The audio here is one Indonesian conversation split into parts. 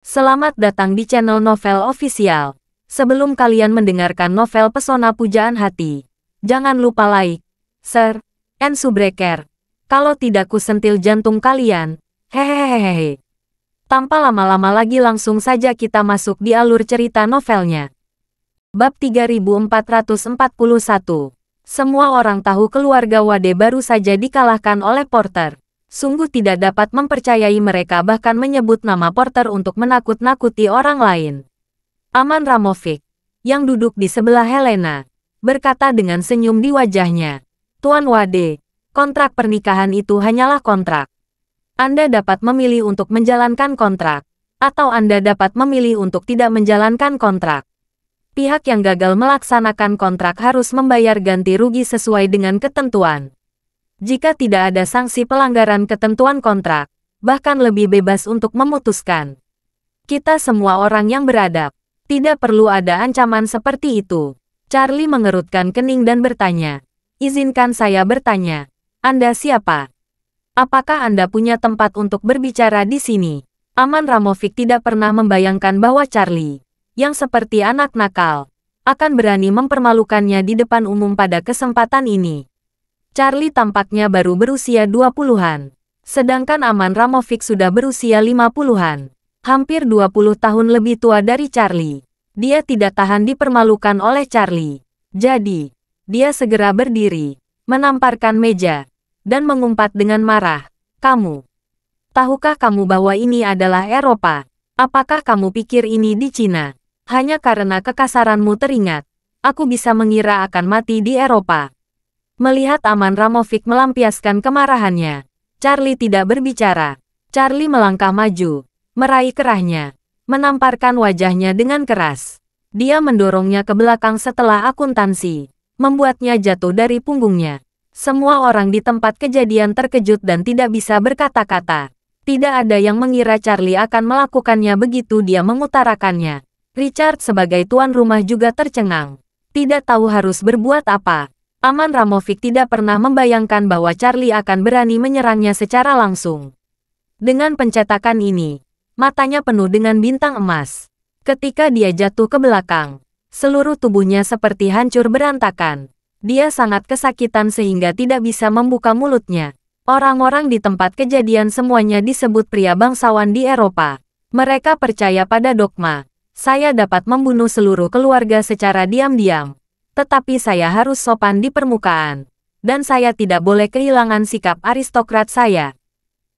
Selamat datang di channel Novel Official. Sebelum kalian mendengarkan novel Pesona Pujaan Hati, jangan lupa like, share, and subscribe. Kalau tidak kusentil jantung kalian. Hehehehe. Tanpa lama-lama lagi langsung saja kita masuk di alur cerita novelnya. Bab 3441. Semua orang tahu keluarga Wade baru saja dikalahkan oleh Porter. Sungguh tidak dapat mempercayai mereka bahkan menyebut nama Porter untuk menakut-nakuti orang lain. Aman Ramovic, yang duduk di sebelah Helena, berkata dengan senyum di wajahnya. Tuan Wade, kontrak pernikahan itu hanyalah kontrak. Anda dapat memilih untuk menjalankan kontrak, atau Anda dapat memilih untuk tidak menjalankan kontrak. Pihak yang gagal melaksanakan kontrak harus membayar ganti rugi sesuai dengan ketentuan. Jika tidak ada sanksi pelanggaran ketentuan kontrak, bahkan lebih bebas untuk memutuskan. Kita semua orang yang beradab. Tidak perlu ada ancaman seperti itu. Charlie mengerutkan kening dan bertanya. Izinkan saya bertanya. Anda siapa? Apakah Anda punya tempat untuk berbicara di sini? Aman Ramovic tidak pernah membayangkan bahwa Charlie, yang seperti anak nakal, akan berani mempermalukannya di depan umum pada kesempatan ini. Charlie tampaknya baru berusia 20-an. Sedangkan Aman Ramovic sudah berusia 50-an. Hampir 20 tahun lebih tua dari Charlie. Dia tidak tahan dipermalukan oleh Charlie. Jadi, dia segera berdiri, menamparkan meja, dan mengumpat dengan marah. Kamu, tahukah kamu bahwa ini adalah Eropa? Apakah kamu pikir ini di Cina? Hanya karena kekasaranmu teringat, aku bisa mengira akan mati di Eropa. Melihat Aman Ramovic melampiaskan kemarahannya, Charlie tidak berbicara. Charlie melangkah maju, meraih kerahnya, menamparkan wajahnya dengan keras. Dia mendorongnya ke belakang setelah akuntansi, membuatnya jatuh dari punggungnya. Semua orang di tempat kejadian terkejut dan tidak bisa berkata-kata. Tidak ada yang mengira Charlie akan melakukannya begitu dia mengutarakannya. Richard sebagai tuan rumah juga tercengang. Tidak tahu harus berbuat apa. Aman Ramovic tidak pernah membayangkan bahwa Charlie akan berani menyerangnya secara langsung. Dengan pencetakan ini, matanya penuh dengan bintang emas. Ketika dia jatuh ke belakang, seluruh tubuhnya seperti hancur berantakan. Dia sangat kesakitan sehingga tidak bisa membuka mulutnya. Orang-orang di tempat kejadian semuanya disebut pria bangsawan di Eropa. Mereka percaya pada dogma. Saya dapat membunuh seluruh keluarga secara diam-diam. Tetapi saya harus sopan di permukaan. Dan saya tidak boleh kehilangan sikap aristokrat saya.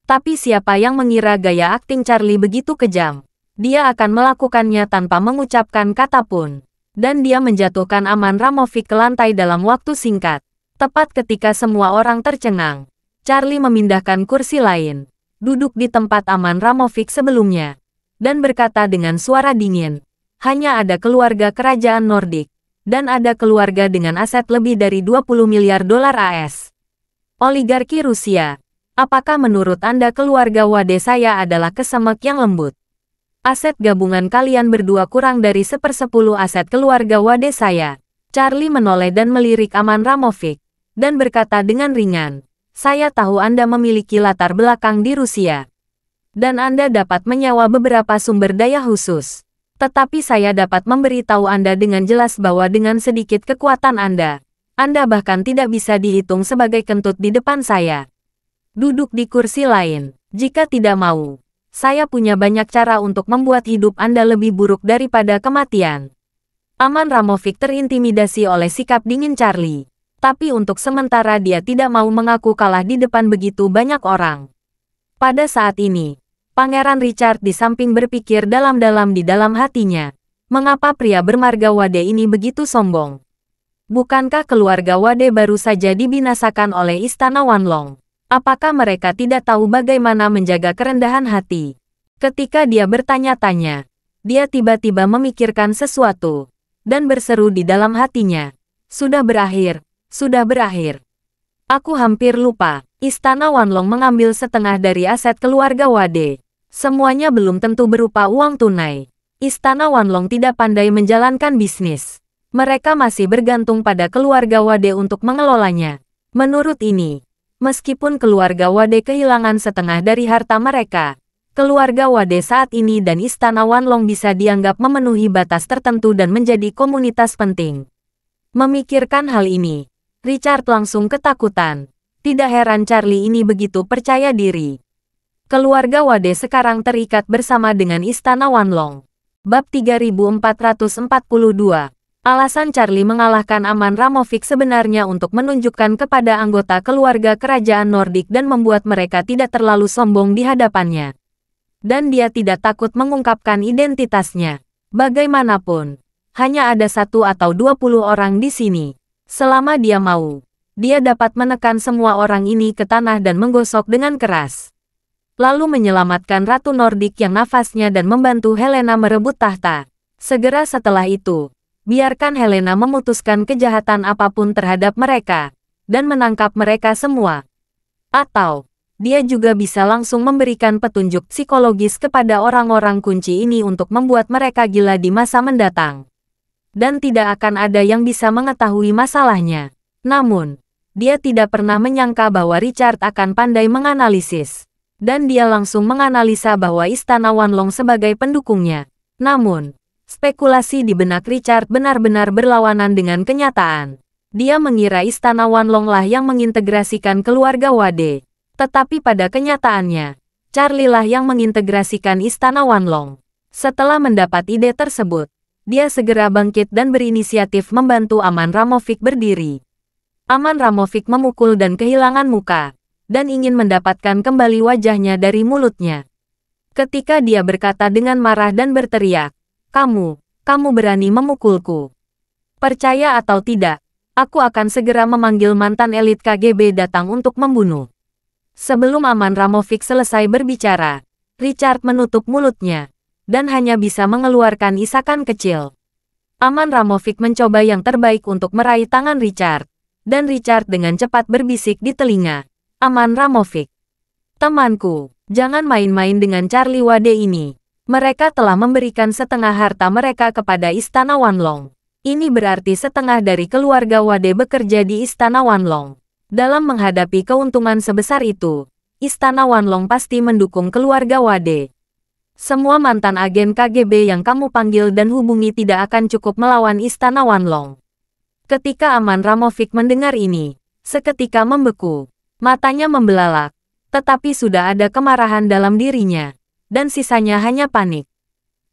Tapi siapa yang mengira gaya akting Charlie begitu kejam? Dia akan melakukannya tanpa mengucapkan kata pun. Dan dia menjatuhkan Aman Ramovic ke lantai dalam waktu singkat. Tepat ketika semua orang tercengang, Charlie memindahkan kursi lain, duduk di tempat Aman Ramovic sebelumnya, dan berkata dengan suara dingin, hanya ada keluarga kerajaan Nordik. Dan ada keluarga dengan aset lebih dari 20 miliar dolar AS. Oligarki Rusia. Apakah menurut Anda keluarga Wade saya adalah kesemek yang lembut? Aset gabungan kalian berdua kurang dari 1/10 aset keluarga Wade saya. Charlie menoleh dan melirik Aman Ramovic, dan berkata dengan ringan, saya tahu Anda memiliki latar belakang di Rusia. Dan Anda dapat menyewa beberapa sumber daya khusus. Tetapi saya dapat memberitahu Anda dengan jelas bahwa dengan sedikit kekuatan Anda bahkan tidak bisa dihitung sebagai kentut di depan saya. Duduk di kursi lain, jika tidak mau. Saya punya banyak cara untuk membuat hidup Anda lebih buruk daripada kematian. Aman Ramovic terintimidasi oleh sikap dingin Charlie. Tapi untuk sementara dia tidak mau mengaku kalah di depan begitu banyak orang. Pada saat ini, Pangeran Richard di samping berpikir dalam-dalam di dalam hatinya. Mengapa pria bermarga Wade ini begitu sombong? Bukankah keluarga Wade baru saja dibinasakan oleh Istana Wanlong? Apakah mereka tidak tahu bagaimana menjaga kerendahan hati? Ketika dia bertanya-tanya, dia tiba-tiba memikirkan sesuatu, dan berseru di dalam hatinya. Sudah berakhir, sudah berakhir. Aku hampir lupa, Istana Wanlong mengambil setengah dari aset keluarga Wade. Semuanya belum tentu berupa uang tunai. Istana Wanlong tidak pandai menjalankan bisnis. Mereka masih bergantung pada keluarga Wade untuk mengelolanya. Menurut ini, meskipun keluarga Wade kehilangan setengah dari harta mereka, Keluarga Wade saat ini dan Istana Wanlong bisa dianggap memenuhi batas tertentu dan menjadi komunitas penting. Memikirkan hal ini, Richard langsung ketakutan. Tidak heran Charlie ini begitu percaya diri. Keluarga Wade sekarang terikat bersama dengan Istana Wanlong. Bab 3442. Alasan Charlie mengalahkan Aman Ramovic sebenarnya untuk menunjukkan kepada anggota keluarga kerajaan Nordik dan membuat mereka tidak terlalu sombong di hadapannya. Dan dia tidak takut mengungkapkan identitasnya. Bagaimanapun, hanya ada 1 atau 20 orang di sini. Selama dia mau, dia dapat menekan semua orang ini ke tanah dan menggosok dengan keras. Lalu menyelamatkan Ratu Nordik yang nafasnya dan membantu Helena merebut tahta. Segera setelah itu, biarkan Helena memutuskan kejahatan apapun terhadap mereka, dan menangkap mereka semua. Atau, dia juga bisa langsung memberikan petunjuk psikologis kepada orang-orang kunci ini untuk membuat mereka gila di masa mendatang. Dan tidak akan ada yang bisa mengetahui masalahnya. Namun, dia tidak pernah menyangka bahwa Richard akan pandai menganalisis. Dan dia langsung menganalisa bahwa Istana Wanlong sebagai pendukungnya. Namun, spekulasi di benak Richard benar-benar berlawanan dengan kenyataan. Dia mengira Istana Wanlong lah yang mengintegrasikan keluarga Wade. Tetapi pada kenyataannya, Charlie lah yang mengintegrasikan Istana Wanlong. Setelah mendapat ide tersebut, dia segera bangkit dan berinisiatif membantu Aman Ramovic berdiri. Aman Ramovic memukul dan kehilangan muka, dan ingin mendapatkan kembali wajahnya dari mulutnya. Ketika dia berkata dengan marah dan berteriak, kamu berani memukulku. Percaya atau tidak, aku akan segera memanggil mantan elit KGB datang untuk membunuh. Sebelum Aman Ramovic selesai berbicara, Richard menutup mulutnya, dan hanya bisa mengeluarkan isakan kecil. Aman Ramovic mencoba yang terbaik untuk meraih tangan Richard, dan Richard dengan cepat berbisik di telinga, Aman Ramovic, temanku, jangan main-main dengan Charlie Wade ini. Mereka telah memberikan setengah harta mereka kepada Istana Wanlong. Ini berarti setengah dari keluarga Wade bekerja di Istana Wanlong. Dalam menghadapi keuntungan sebesar itu, Istana Wanlong pasti mendukung keluarga Wade. Semua mantan agen KGB yang kamu panggil dan hubungi tidak akan cukup melawan Istana Wanlong. Ketika Aman Ramovic mendengar ini, seketika membeku, matanya membelalak, tetapi sudah ada kemarahan dalam dirinya, dan sisanya hanya panik.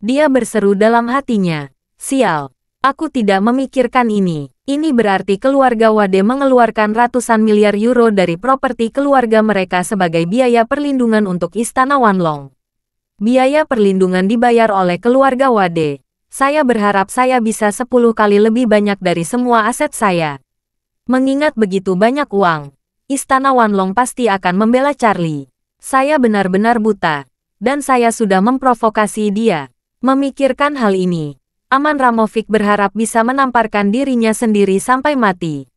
Dia berseru dalam hatinya, sial, aku tidak memikirkan ini. Ini berarti keluarga Wade mengeluarkan ratusan miliar euro dari properti keluarga mereka sebagai biaya perlindungan untuk Istana Wanlong. Biaya perlindungan dibayar oleh keluarga Wade. Saya berharap saya bisa 10 kali lebih banyak dari semua aset saya. Mengingat begitu banyak uang, Istana Wanlong pasti akan membela Charlie. Saya benar-benar buta, dan saya sudah memprovokasi dia. Memikirkan hal ini, Aman Ramovic berharap bisa menamparkan dirinya sendiri sampai mati.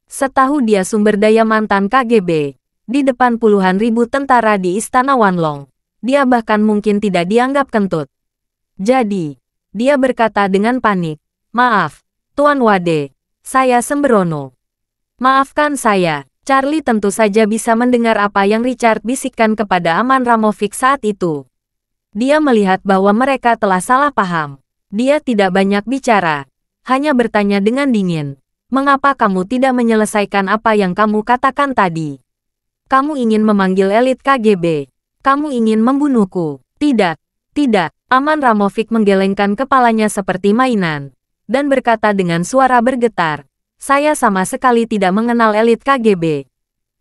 Setahu dia sumber daya mantan KGB, di depan puluhan ribu tentara di Istana Wanlong, dia bahkan mungkin tidak dianggap kentut. Jadi, dia berkata dengan panik, maaf, Tuan Wade, saya sembrono. Maafkan saya. Charlie tentu saja bisa mendengar apa yang Richard bisikkan kepada Aman Ramovic saat itu. Dia melihat bahwa mereka telah salah paham. Dia tidak banyak bicara, hanya bertanya dengan dingin, mengapa kamu tidak menyelesaikan apa yang kamu katakan tadi? Kamu ingin memanggil elit KGB. Kamu ingin membunuhku. Tidak, tidak. Aman Ramovic menggelengkan kepalanya seperti mainan, dan berkata dengan suara bergetar, saya sama sekali tidak mengenal elit KGB.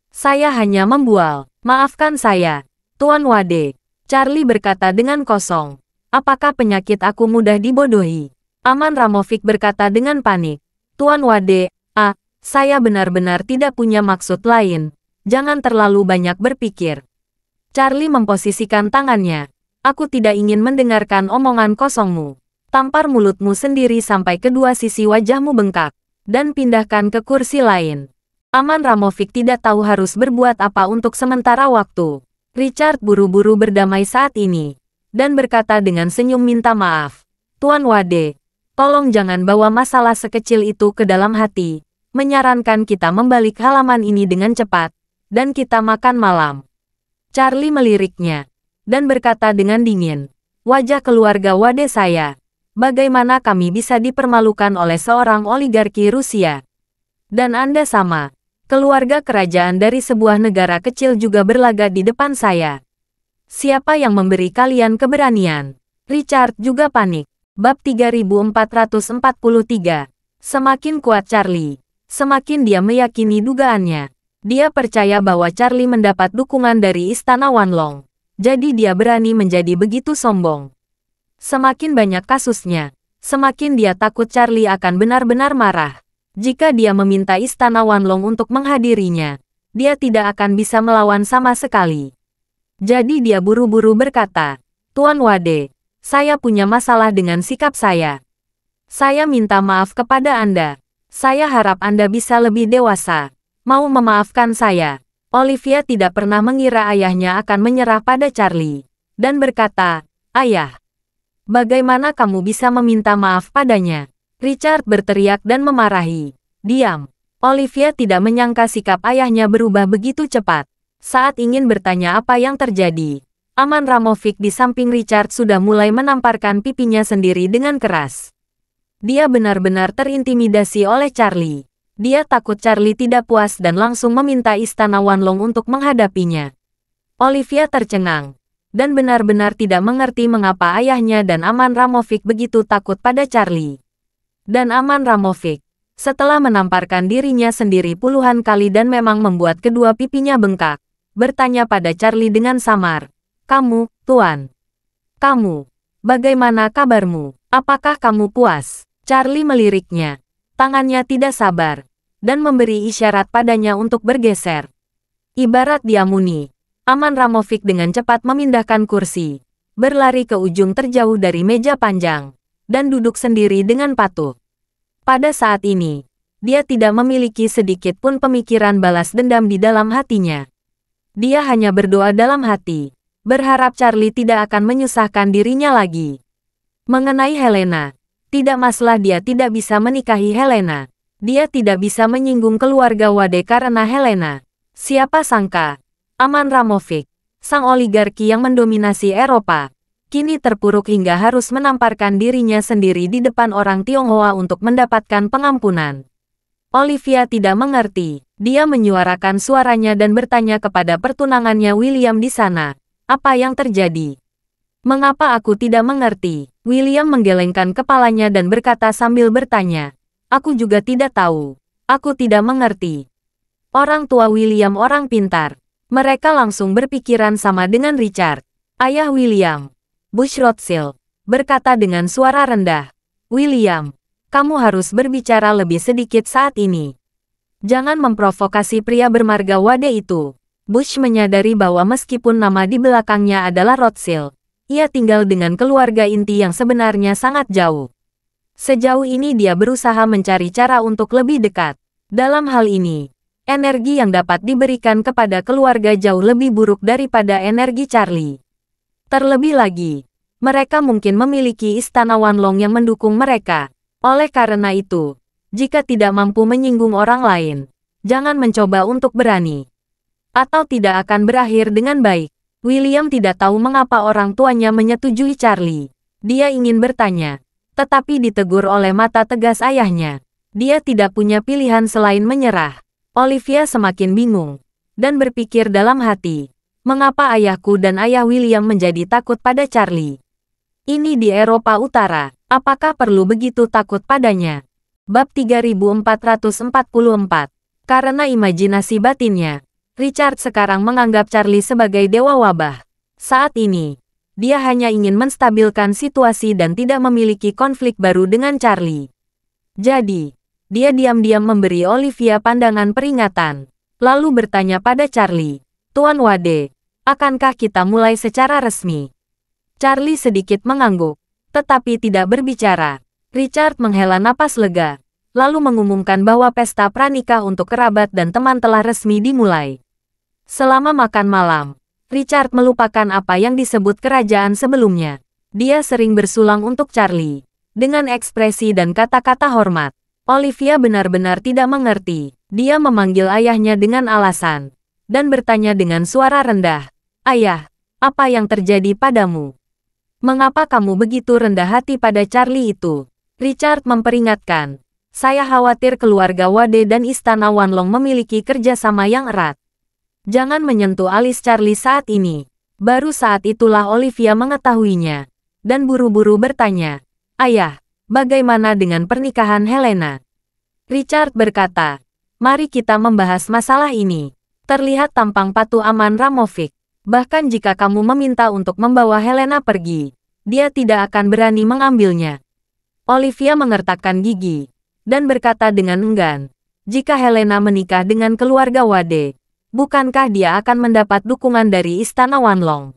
Saya hanya membual. Maafkan saya, Tuan Wade. Charlie berkata dengan kosong. Apakah penyakit aku mudah dibodohi? Aman Ramovic berkata dengan panik. Tuan Wade, saya benar-benar tidak punya maksud lain. Jangan terlalu banyak berpikir. Charlie memposisikan tangannya. Aku tidak ingin mendengarkan omongan kosongmu. Tampar mulutmu sendiri sampai kedua sisi wajahmu bengkak. Dan pindahkan ke kursi lain. Aman Ramovic tidak tahu harus berbuat apa untuk sementara waktu. Richard buru-buru berdamai saat ini. Dan berkata dengan senyum minta maaf. Tuan Wade, tolong jangan bawa masalah sekecil itu ke dalam hati. Menyarankan kita membalik halaman ini dengan cepat. Dan kita makan malam. Charlie meliriknya. dan berkata dengan dingin, "Wajah keluarga Wade saya. Bagaimana kami bisa dipermalukan oleh seorang oligarki Rusia? Dan Anda sama. Keluarga kerajaan dari sebuah negara kecil juga berlagak di depan saya. Siapa yang memberi kalian keberanian?" Richard juga panik. Bab 3443. Semakin kuat Charlie, semakin dia meyakini dugaannya. Dia percaya bahwa Charlie mendapat dukungan dari Istana Wanlong. Jadi dia berani menjadi begitu sombong. Semakin banyak kasusnya, semakin dia takut Charlie akan benar-benar marah. Jika dia meminta Istana Wanlong untuk menghadirinya, dia tidak akan bisa melawan sama sekali. Jadi dia buru-buru berkata, "Tuan Wade, saya punya masalah dengan sikap saya. Saya minta maaf kepada Anda. Saya harap Anda bisa lebih dewasa. Mau memaafkan saya." Olivia tidak pernah mengira ayahnya akan menyerah pada Charlie. Dan berkata, "Ayah, bagaimana kamu bisa meminta maaf padanya?" Richard berteriak dan memarahi. "Diam." Olivia tidak menyangka sikap ayahnya berubah begitu cepat. Saat ingin bertanya apa yang terjadi, Aman Ramovic di samping Richard sudah mulai menamparkan pipinya sendiri dengan keras. Dia benar-benar terintimidasi oleh Charlie. Dia takut Charlie tidak puas dan langsung meminta Istana Wanlong untuk menghadapinya. Olivia tercengang, dan benar-benar tidak mengerti mengapa ayahnya dan Aman Ramovic begitu takut pada Charlie. Dan Aman Ramovic, setelah menamparkan dirinya sendiri puluhan kali dan memang membuat kedua pipinya bengkak, bertanya pada Charlie dengan samar, "Kamu, Tuan. Kamu, bagaimana kabarmu? Apakah kamu puas?" Charlie meliriknya. Tangannya tidak sabar, dan memberi isyarat padanya untuk bergeser. Ibarat dia muni, Aman Ramovic dengan cepat memindahkan kursi, berlari ke ujung terjauh dari meja panjang, dan duduk sendiri dengan patuh. Pada saat ini, dia tidak memiliki sedikit pun pemikiran balas dendam di dalam hatinya. Dia hanya berdoa dalam hati, berharap Charlie tidak akan menyusahkan dirinya lagi. Mengenai Helena, tidak masalah dia tidak bisa menikahi Helena. Dia tidak bisa menyinggung keluarga Wade karena Helena. Siapa sangka, Aman Ramovic, sang oligarki yang mendominasi Eropa, kini terpuruk hingga harus menamparkan dirinya sendiri di depan orang Tionghoa untuk mendapatkan pengampunan. Olivia tidak mengerti. Dia menyuarakan suaranya dan bertanya kepada pertunangannya William di sana, "Apa yang terjadi? Mengapa aku tidak mengerti?" William menggelengkan kepalanya dan berkata sambil bertanya, "Aku juga tidak tahu. Aku tidak mengerti." Orang tua William orang pintar. Mereka langsung berpikiran sama dengan Richard. Ayah William, Bush Rothschild, berkata dengan suara rendah, "William, kamu harus berbicara lebih sedikit saat ini. Jangan memprovokasi pria bermarga Wade itu." Bush menyadari bahwa meskipun nama di belakangnya adalah Rothschild, ia tinggal dengan keluarga inti yang sebenarnya sangat jauh. Sejauh ini dia berusaha mencari cara untuk lebih dekat. Dalam hal ini, energi yang dapat diberikan kepada keluarga jauh lebih buruk daripada energi Charlie. Terlebih lagi, mereka mungkin memiliki Istana Wanlong yang mendukung mereka. Oleh karena itu, jika tidak mampu menyinggung orang lain, jangan mencoba untuk berani. Atau tidak akan berakhir dengan baik. William tidak tahu mengapa orang tuanya menyetujui Charlie. Dia ingin bertanya, tetapi ditegur oleh mata tegas ayahnya. Dia tidak punya pilihan selain menyerah. Olivia semakin bingung, dan berpikir dalam hati, mengapa ayahku dan ayah William menjadi takut pada Charlie? Ini di Eropa Utara, apakah perlu begitu takut padanya? Bab 3444. Karena imajinasi batinnya, Richard sekarang menganggap Charlie sebagai dewa wabah. Saat ini, dia hanya ingin menstabilkan situasi dan tidak memiliki konflik baru dengan Charlie. Jadi, dia diam-diam memberi Olivia pandangan peringatan, lalu bertanya pada Charlie, "Tuan Wade, akankah kita mulai secara resmi?" Charlie sedikit mengangguk, tetapi tidak berbicara. Richard menghela napas lega, lalu mengumumkan bahwa pesta pranikah untuk kerabat dan teman telah resmi dimulai. Selama makan malam, Richard melupakan apa yang disebut kerajaan sebelumnya. Dia sering bersulang untuk Charlie, dengan ekspresi dan kata-kata hormat. Olivia benar-benar tidak mengerti. Dia memanggil ayahnya dengan alasan, dan bertanya dengan suara rendah, "Ayah, Apa yang terjadi padamu? Mengapa kamu begitu rendah hati pada Charlie itu? Richard memperingatkan. Saya khawatir keluarga Wade dan Istana Wanlong memiliki kerjasama yang erat. Jangan menyentuh alis Charlie saat ini. Baru saat itulah Olivia mengetahuinya. Dan buru-buru bertanya, Ayah, bagaimana dengan pernikahan Helena? Richard berkata, mari kita membahas masalah ini. Terlihat tampang patuh aman Ramovic. Bahkan jika kamu meminta untuk membawa Helena pergi, dia tidak akan berani mengambilnya. Olivia mengertakkan gigi, dan berkata dengan enggan, jika Helena menikah dengan keluarga Wade, bukankah dia akan mendapat dukungan dari Istana Wanlong?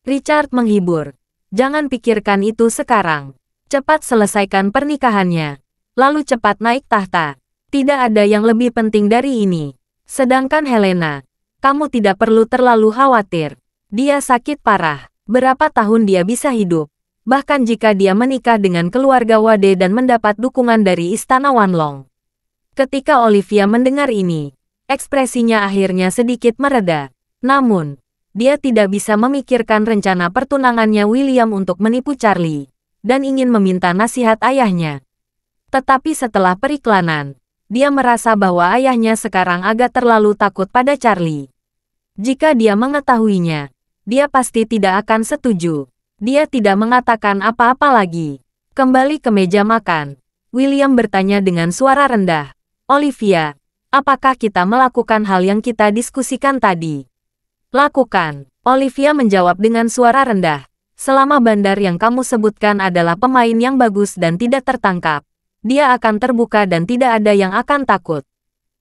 Richard menghibur, jangan pikirkan itu sekarang. Cepat selesaikan pernikahannya, lalu cepat naik tahta. Tidak ada yang lebih penting dari ini. Sedangkan Helena, kamu tidak perlu terlalu khawatir. Dia sakit parah. Berapa tahun dia bisa hidup? Bahkan jika dia menikah dengan keluarga Wade dan mendapat dukungan dari Istana Wanlong. Ketika Olivia mendengar ini, ekspresinya akhirnya sedikit mereda. Namun, dia tidak bisa memikirkan rencana pertunangannya William untuk menipu Charlie, dan ingin meminta nasihat ayahnya. Tetapi setelah periklanan, dia merasa bahwa ayahnya sekarang agak terlalu takut pada Charlie. Jika dia mengetahuinya, dia pasti tidak akan setuju. Dia tidak mengatakan apa-apa lagi. Kembali ke meja makan, William bertanya dengan suara rendah, Olivia, apakah kita melakukan hal yang kita diskusikan tadi? Lakukan, Olivia menjawab dengan suara rendah. Selama bandar yang kamu sebutkan adalah pemain yang bagus dan tidak tertangkap, dia akan terbuka dan tidak ada yang akan takut.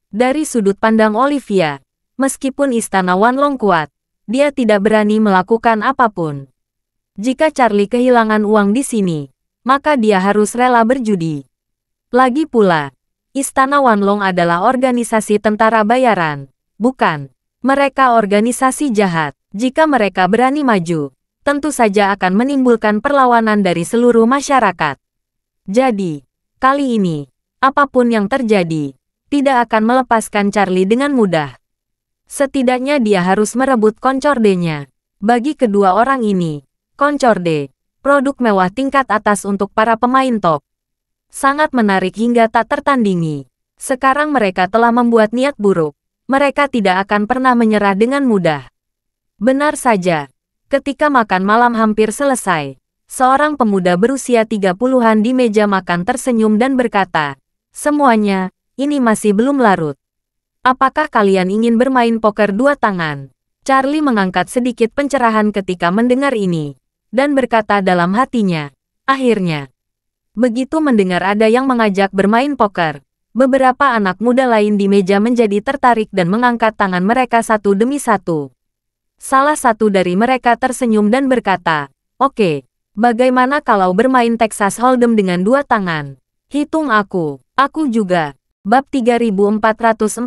Dari sudut pandang Olivia, meskipun Istana Wanlong kuat, dia tidak berani melakukan apapun. Jika Charlie kehilangan uang di sini, maka dia harus rela berjudi. Lagi pula, Istana Wanlong adalah organisasi tentara bayaran, bukan? Mereka organisasi jahat. Jika mereka berani maju, tentu saja akan menimbulkan perlawanan dari seluruh masyarakat. Jadi, kali ini, apapun yang terjadi, tidak akan melepaskan Charlie dengan mudah. Setidaknya dia harus merebut koncordenya. Bagi kedua orang ini, koncorde, produk mewah tingkat atas untuk para pemain top. Sangat menarik hingga tak tertandingi. Sekarang mereka telah membuat niat buruk. Mereka tidak akan pernah menyerah dengan mudah. Benar saja, ketika makan malam hampir selesai, seorang pemuda berusia 30-an di meja makan tersenyum dan berkata, semuanya, ini masih belum larut. Apakah kalian ingin bermain poker dua tangan? Charlie mengangkat sedikit pencerahan ketika mendengar ini, dan berkata dalam hatinya, akhirnya. Begitu mendengar ada yang mengajak bermain poker, beberapa anak muda lain di meja menjadi tertarik dan mengangkat tangan mereka satu demi satu. Salah satu dari mereka tersenyum dan berkata, oke, bagaimana kalau bermain Texas Hold'em dengan dua tangan? Hitung aku juga. Bab 3445.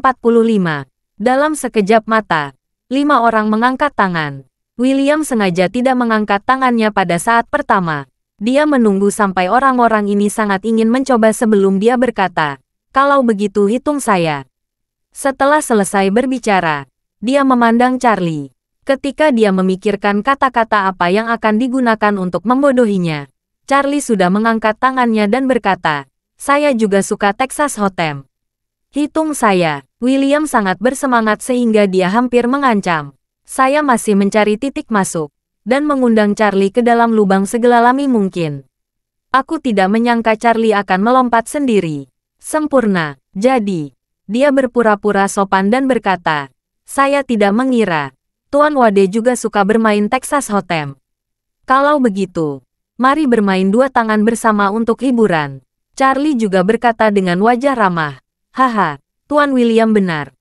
Dalam sekejap mata, 5 orang mengangkat tangan. William sengaja tidak mengangkat tangannya pada saat pertama. Dia menunggu sampai orang-orang ini sangat ingin mencoba sebelum dia berkata, kalau begitu hitung saya. Setelah selesai berbicara, dia memandang Charlie. Ketika dia memikirkan kata-kata apa yang akan digunakan untuk membodohinya, Charlie sudah mengangkat tangannya dan berkata, saya juga suka Texas Hold'em. Hitung saya. William sangat bersemangat sehingga dia hampir mengancam. Saya masih mencari titik masuk, dan mengundang Charlie ke dalam lubang segelalami mungkin. Aku tidak menyangka Charlie akan melompat sendiri. Sempurna. Jadi, dia berpura-pura sopan dan berkata, saya tidak mengira. Tuan Wade juga suka bermain Texas Hold'em. Kalau begitu, mari bermain dua tangan bersama untuk hiburan. Charlie juga berkata dengan wajah ramah. Haha, Tuan William benar.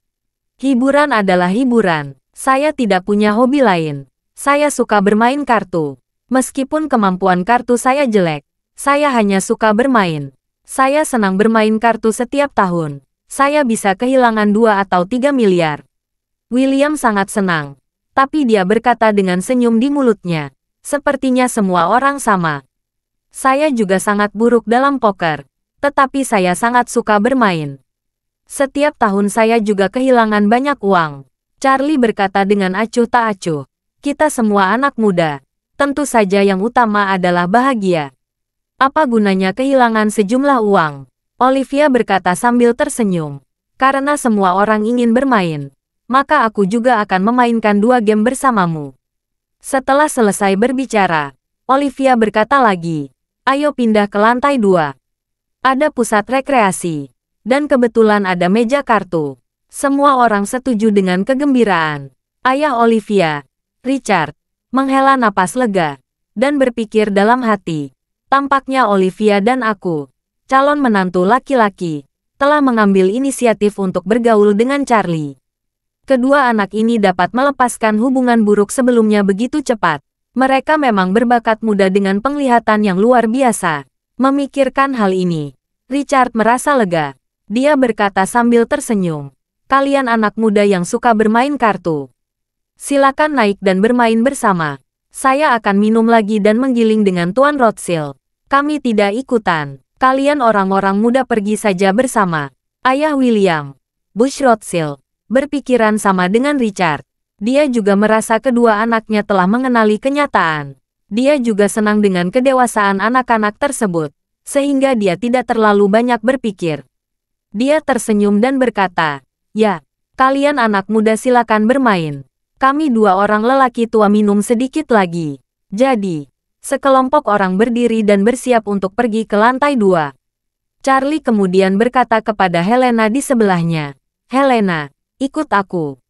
Hiburan adalah hiburan. Saya tidak punya hobi lain. Saya suka bermain kartu. Meskipun kemampuan kartu saya jelek, saya hanya suka bermain. Saya senang bermain kartu setiap tahun. Saya bisa kehilangan 2 atau 3 miliar. William sangat senang. Tapi dia berkata dengan senyum di mulutnya. Sepertinya semua orang sama. Saya juga sangat buruk dalam poker. Tetapi saya sangat suka bermain. Setiap tahun saya juga kehilangan banyak uang. Charlie berkata dengan acuh tak acuh. Kita semua anak muda. Tentu saja yang utama adalah bahagia. Apa gunanya kehilangan sejumlah uang? Olivia berkata sambil tersenyum. Karena semua orang ingin bermain, maka aku juga akan memainkan 2 game bersamamu. Setelah selesai berbicara, Olivia berkata lagi, ayo pindah ke lantai 2. Ada pusat rekreasi. Dan kebetulan ada meja kartu. Semua orang setuju dengan kegembiraan. Ayah Olivia, Richard, menghela napas lega, dan berpikir dalam hati. Tampaknya Olivia dan aku, calon menantu laki-laki, telah mengambil inisiatif untuk bergaul dengan Charlie. Kedua anak ini dapat melepaskan hubungan buruk sebelumnya begitu cepat. Mereka memang berbakat muda dengan penglihatan yang luar biasa. Memikirkan hal ini, Richard merasa lega. Dia berkata sambil tersenyum, kalian anak muda yang suka bermain kartu. Silakan naik dan bermain bersama. Saya akan minum lagi dan menggiling dengan Tuan Rothschild. Kami tidak ikutan. Kalian orang-orang muda pergi saja bersama. Ayah William, Bush Rothschild, berpikiran sama dengan Richard. Dia juga merasa kedua anaknya telah mengenali kenyataan. Dia juga senang dengan kedewasaan anak-anak tersebut, sehingga dia tidak terlalu banyak berpikir. Dia tersenyum dan berkata, ya, kalian anak muda silakan bermain. Kami 2 orang lelaki tua minum sedikit lagi. Jadi, sekelompok orang berdiri dan bersiap untuk pergi ke lantai 2. Charlie kemudian berkata kepada Helena di sebelahnya, Helena, ikut aku.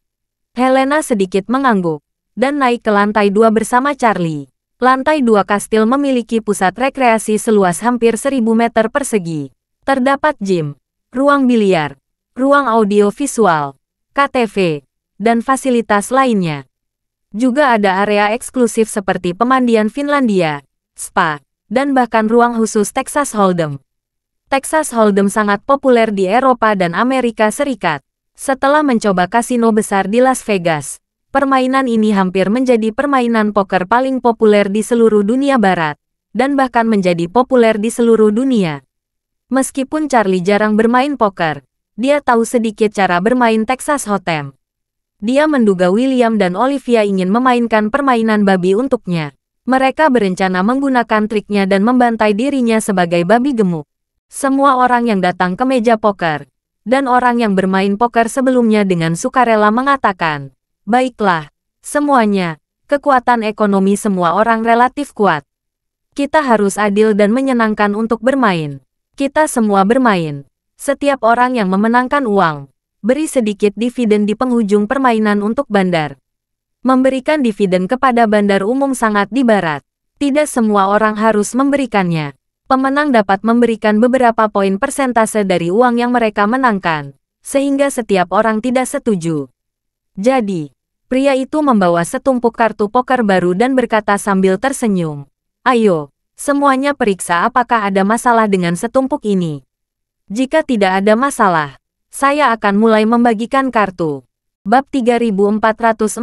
Helena sedikit mengangguk, dan naik ke lantai 2 bersama Charlie. Lantai 2 kastil memiliki pusat rekreasi seluas hampir 1000 meter persegi. Terdapat gym, ruang biliar, ruang audio visual, KTV, dan fasilitas lainnya. Juga ada area eksklusif seperti pemandian Finlandia, spa, dan bahkan ruang khusus Texas Hold'em. Texas Hold'em sangat populer di Eropa dan Amerika Serikat. Setelah mencoba kasino besar di Las Vegas, permainan ini hampir menjadi permainan poker paling populer di seluruh dunia barat, dan bahkan menjadi populer di seluruh dunia. Meskipun Charlie jarang bermain poker, dia tahu sedikit cara bermain Texas Hold'em. Dia menduga William dan Olivia ingin memainkan permainan babi untuknya. Mereka berencana menggunakan triknya dan membantai dirinya sebagai babi gemuk. Semua orang yang datang ke meja poker, dan orang yang bermain poker sebelumnya dengan sukarela mengatakan, baiklah, semuanya, kekuatan ekonomi semua orang relatif kuat. Kita harus adil dan menyenangkan untuk bermain. Kita semua bermain. Setiap orang yang memenangkan uang, beri sedikit dividen di penghujung permainan untuk bandar. Memberikan dividen kepada bandar umum sangat di barat. Tidak semua orang harus memberikannya. Pemenang dapat memberikan beberapa poin persentase dari uang yang mereka menangkan, sehingga setiap orang tidak setuju. Jadi, pria itu membawa setumpuk kartu poker baru dan berkata sambil tersenyum, ayo, semuanya periksa apakah ada masalah dengan setumpuk ini. Jika tidak ada masalah, saya akan mulai membagikan kartu. Bab 3446.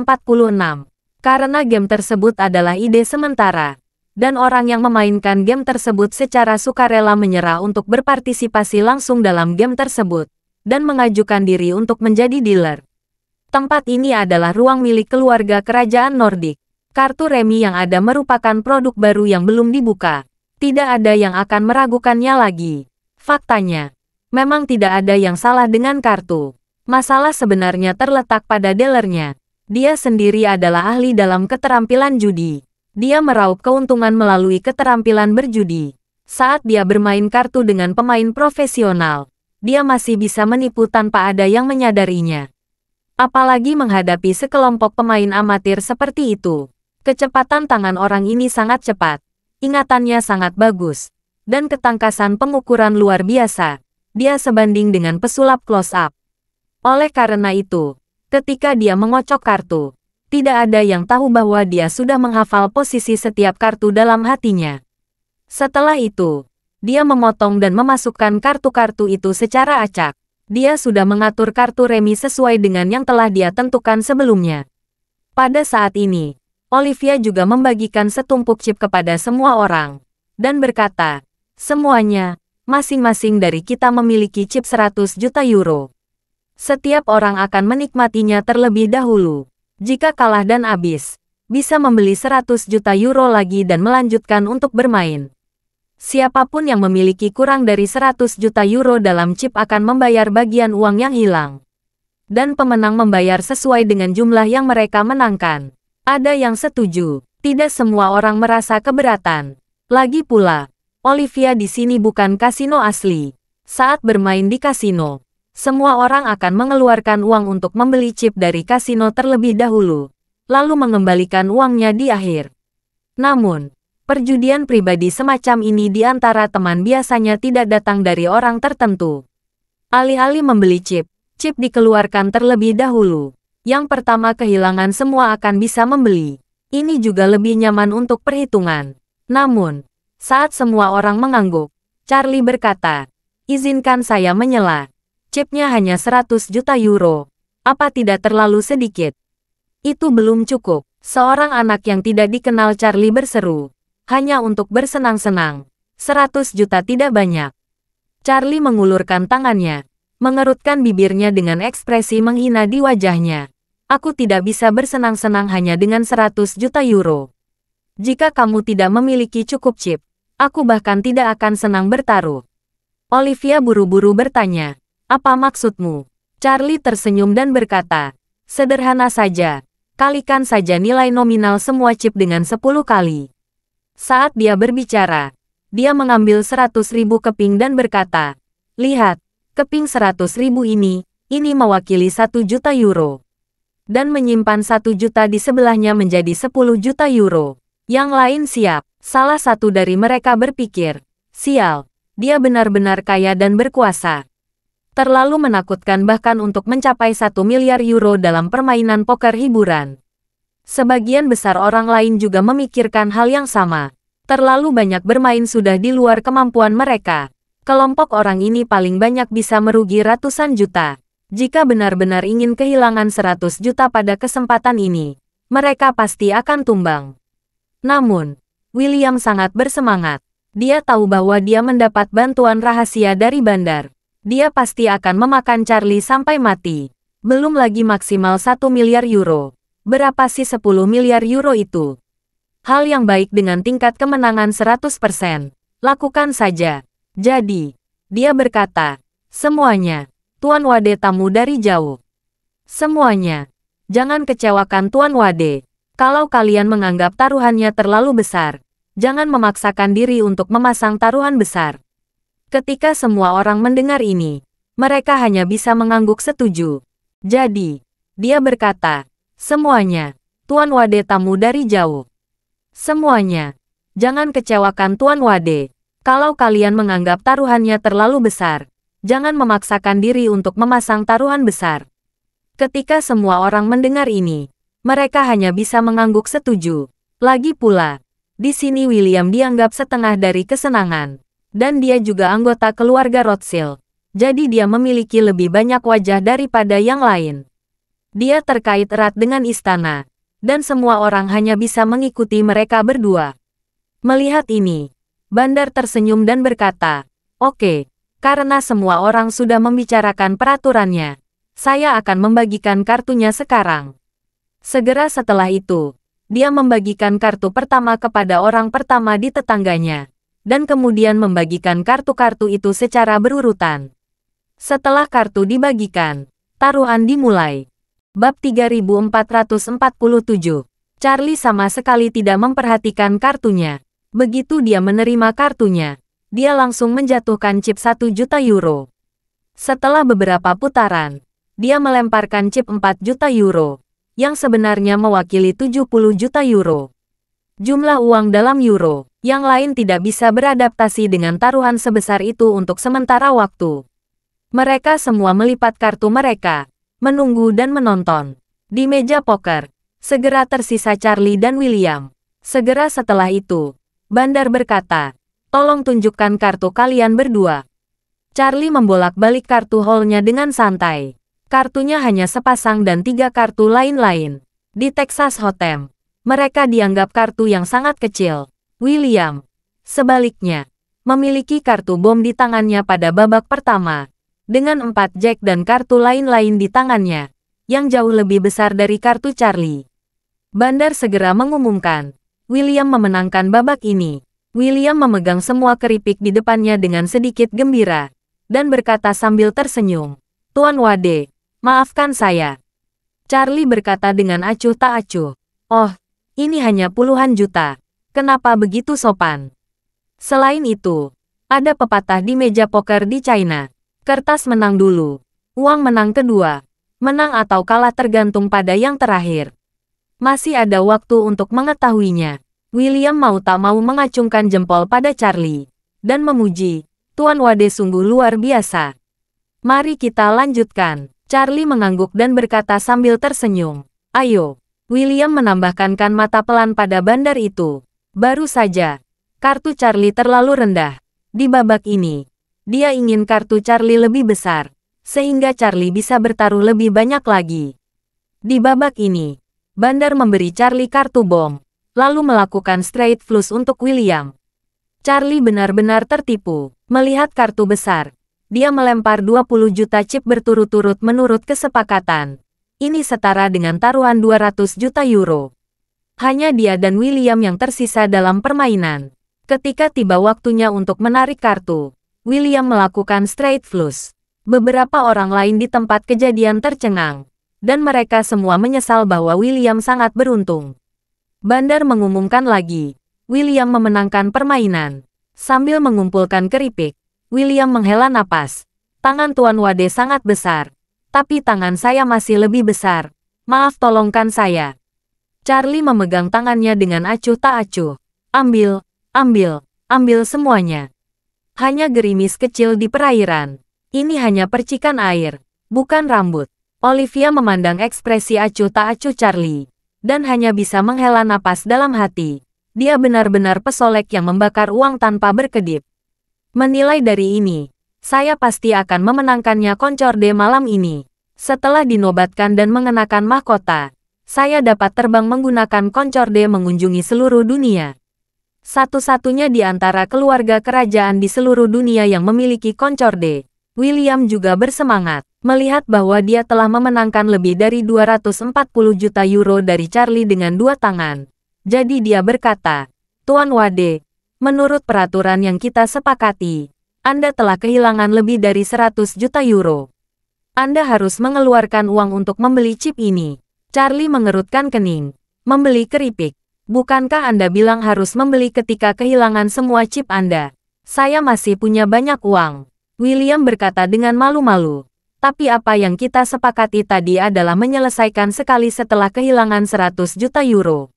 Karena game tersebut adalah ide sementara, dan orang yang memainkan game tersebut secara sukarela menyerah untuk berpartisipasi langsung dalam game tersebut, dan mengajukan diri untuk menjadi dealer. Tempat ini adalah ruang milik keluarga kerajaan Nordik. Kartu remi yang ada merupakan produk baru yang belum dibuka. Tidak ada yang akan meragukannya lagi. Faktanya, memang tidak ada yang salah dengan kartu. Masalah sebenarnya terletak pada dealernya. Dia sendiri adalah ahli dalam keterampilan judi. Dia meraup keuntungan melalui keterampilan berjudi. Saat dia bermain kartu dengan pemain profesional, dia masih bisa menipu tanpa ada yang menyadarinya. Apalagi menghadapi sekelompok pemain amatir seperti itu. Kecepatan tangan orang ini sangat cepat, ingatannya sangat bagus, dan ketangkasan pengukuran luar biasa. Dia sebanding dengan pesulap close-up. Oleh karena itu, ketika dia mengocok kartu, tidak ada yang tahu bahwa dia sudah menghafal posisi setiap kartu dalam hatinya. Setelah itu, dia memotong dan memasukkan kartu-kartu itu secara acak. Dia sudah mengatur kartu remi sesuai dengan yang telah dia tentukan sebelumnya. Pada saat ini, Olivia juga membagikan setumpuk chip kepada semua orang, dan berkata, semuanya, masing-masing dari kita memiliki chip 100 juta euro. Setiap orang akan menikmatinya terlebih dahulu. Jika kalah dan habis, bisa membeli 100 juta euro lagi dan melanjutkan untuk bermain. Siapapun yang memiliki kurang dari 100 juta euro dalam chip akan membayar bagian uang yang hilang. Dan pemenang membayar sesuai dengan jumlah yang mereka menangkan. Ada yang setuju. Tidak semua orang merasa keberatan. Lagi pula, Olivia di sini bukan kasino asli. Saat bermain di kasino, semua orang akan mengeluarkan uang untuk membeli chip dari kasino terlebih dahulu, lalu mengembalikan uangnya di akhir. Namun, perjudian pribadi semacam ini di antara teman biasanya tidak datang dari orang tertentu. Alih-alih membeli chip dikeluarkan terlebih dahulu. Yang pertama kehilangan semua akan bisa membeli. Ini juga lebih nyaman untuk perhitungan. Namun, saat semua orang mengangguk, Charlie berkata, "Izinkan saya menyela. Chipnya hanya 100 juta euro. Apa tidak terlalu sedikit?" Itu belum cukup. Seorang anak yang tidak dikenal Charlie berseru. Hanya untuk bersenang-senang. 100 juta tidak banyak. Charlie mengulurkan tangannya, mengerutkan bibirnya dengan ekspresi menghina di wajahnya. "Aku tidak bisa bersenang-senang hanya dengan 100 juta euro. Jika kamu tidak memiliki cukup chip, aku bahkan tidak akan senang bertaruh." Olivia buru-buru bertanya, "Apa maksudmu?" Charlie tersenyum dan berkata, "Sederhana saja. Kalikan saja nilai nominal semua chip dengan 10 kali." Saat dia berbicara, dia mengambil 100.000 keping dan berkata, "Lihat, keping 100.000 ini mewakili 1 juta euro." Dan menyimpan 1 juta di sebelahnya menjadi 10 juta euro. Yang lain siap. Salah satu dari mereka berpikir, "Sial, dia benar-benar kaya dan berkuasa. Terlalu menakutkan bahkan untuk mencapai 1 miliar euro dalam permainan poker hiburan." Sebagian besar orang lain juga memikirkan hal yang sama. Terlalu banyak bermain sudah di luar kemampuan mereka. Kelompok orang ini paling banyak bisa merugi ratusan juta. Jika benar-benar ingin kehilangan 100 juta pada kesempatan ini, mereka pasti akan tumbang. Namun, William sangat bersemangat. Dia tahu bahwa dia mendapat bantuan rahasia dari bandar. Dia pasti akan memakan Charlie sampai mati. Belum lagi maksimal 1 miliar euro. Berapa sih 10 miliar euro itu? Hal yang baik dengan tingkat kemenangan 100%. Lakukan saja. Jadi, dia berkata, "Semuanya, Tuan Wade tamu dari jauh. Semuanya, jangan kecewakan Tuan Wade. Kalau kalian menganggap taruhannya terlalu besar, jangan memaksakan diri untuk memasang taruhan besar." Ketika semua orang mendengar ini, mereka hanya bisa mengangguk setuju. Jadi, dia berkata, "Semuanya, Tuan Wade tamu dari jauh. Semuanya, jangan kecewakan Tuan Wade. Kalau kalian menganggap taruhannya terlalu besar, jangan memaksakan diri untuk memasang taruhan besar." Ketika semua orang mendengar ini, mereka hanya bisa mengangguk setuju. Lagi pula, di sini William dianggap setengah dari kesenangan. Dan dia juga anggota keluarga Rothschild. Jadi dia memiliki lebih banyak wajah daripada yang lain. Dia terkait erat dengan istana. Dan semua orang hanya bisa mengikuti mereka berdua. Melihat ini, Bandar tersenyum dan berkata, "Oke, karena semua orang sudah membicarakan peraturannya, saya akan membagikan kartunya sekarang." Segera setelah itu, dia membagikan kartu pertama kepada orang pertama di tetangganya, dan kemudian membagikan kartu-kartu itu secara berurutan. Setelah kartu dibagikan, taruhan dimulai. Bab 3447. Charlie sama sekali tidak memperhatikan kartunya. Begitu dia menerima kartunya, dia langsung menjatuhkan chip 1 juta euro. Setelah beberapa putaran, dia melemparkan chip 4 juta euro, yang sebenarnya mewakili 70 juta euro. Jumlah uang dalam euro, yang lain tidak bisa beradaptasi dengan taruhan sebesar itu untuk sementara waktu. Mereka semua melipat kartu mereka, menunggu dan menonton. Di meja poker, segera tersisa Charlie dan William. Segera setelah itu, Bandar berkata, "Tolong tunjukkan kartu kalian berdua." Charlie membolak-balik kartu hole-nya dengan santai. Kartunya hanya sepasang dan 3 kartu lain-lain. Di Texas Hotem, mereka dianggap kartu yang sangat kecil. William, sebaliknya, memiliki kartu bom di tangannya pada babak pertama, dengan 4 jack dan kartu lain-lain di tangannya, yang jauh lebih besar dari kartu Charlie. Bandar segera mengumumkan. William memenangkan babak ini. William memegang semua keripik di depannya dengan sedikit gembira. Dan berkata sambil tersenyum. Tuan Wade, maafkan saya. Charlie berkata dengan acuh tak acuh. Oh, ini hanya puluhan juta. Kenapa begitu sopan? Selain itu, ada pepatah di meja poker di China. Kertas menang dulu. Uang menang kedua. Menang atau kalah tergantung pada yang terakhir. Masih ada waktu untuk mengetahuinya. William mau tak mau mengacungkan jempol pada Charlie. Dan memuji, Tuan Wade sungguh luar biasa. Mari kita lanjutkan. Charlie mengangguk dan berkata sambil tersenyum. Ayo. William menambahkan mata pelan pada bandar itu. Baru saja. Kartu Charlie terlalu rendah. Di babak ini, dia ingin kartu Charlie lebih besar. Sehingga Charlie bisa bertaruh lebih banyak lagi. Di babak ini, bandar memberi Charlie kartu bom, lalu melakukan straight flush untuk William. Charlie benar-benar tertipu. Melihat kartu besar, dia melempar 20 juta chip berturut-turut menurut kesepakatan. Ini setara dengan taruhan 200 juta euro. Hanya dia dan William yang tersisa dalam permainan. Ketika tiba waktunya untuk menarik kartu, William melakukan straight flush. Beberapa orang lain di tempat kejadian tercengang. Dan mereka semua menyesal bahwa William sangat beruntung. Bandar mengumumkan lagi. William memenangkan permainan. Sambil mengumpulkan keripik, William menghela napas. Tangan Tuan Wade sangat besar. Tapi tangan saya masih lebih besar. Maaf, tolongkan saya. Charlie memegang tangannya dengan acuh tak acuh. Ambil, ambil, ambil semuanya. Hanya gerimis kecil di perairan. Ini hanya percikan air, bukan rambut. Olivia memandang ekspresi acuh tak acuh Charlie, dan hanya bisa menghela napas dalam hati. Dia benar-benar pesolek yang membakar uang tanpa berkedip. Menilai dari ini, saya pasti akan memenangkannya Koncorde malam ini. Setelah dinobatkan dan mengenakan mahkota, saya dapat terbang menggunakan Koncorde mengunjungi seluruh dunia. Satu-satunya di antara keluarga kerajaan di seluruh dunia yang memiliki Koncorde. William juga bersemangat, melihat bahwa dia telah memenangkan lebih dari 240 juta euro dari Charlie dengan dua tangan. Jadi dia berkata, Tuan Wade, menurut peraturan yang kita sepakati, Anda telah kehilangan lebih dari 100 juta euro. Anda harus mengeluarkan uang untuk membeli chip ini. Charlie mengerutkan kening. Membeli keripik. Bukankah Anda bilang harus membeli ketika kehilangan semua chip Anda? Saya masih punya banyak uang. William berkata dengan malu-malu. Tapi apa yang kita sepakati tadi adalah menyelesaikan sekali setelah kehilangan 100 juta euro.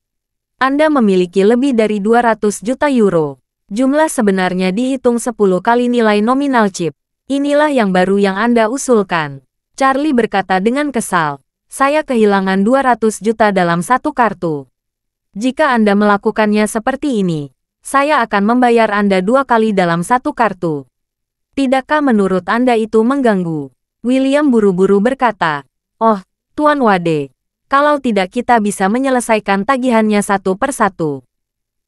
Anda memiliki lebih dari 200 juta euro. Jumlah sebenarnya dihitung 10 kali nilai nominal chip. Inilah yang baru yang Anda usulkan. Charlie berkata dengan kesal. Saya kehilangan 200 juta dalam satu kartu. Jika Anda melakukannya seperti ini, saya akan membayar Anda 2 kali dalam satu kartu. Tidakkah menurut Anda itu mengganggu? William buru-buru berkata, Oh, Tuan Wade, kalau tidak kita bisa menyelesaikan tagihannya satu persatu.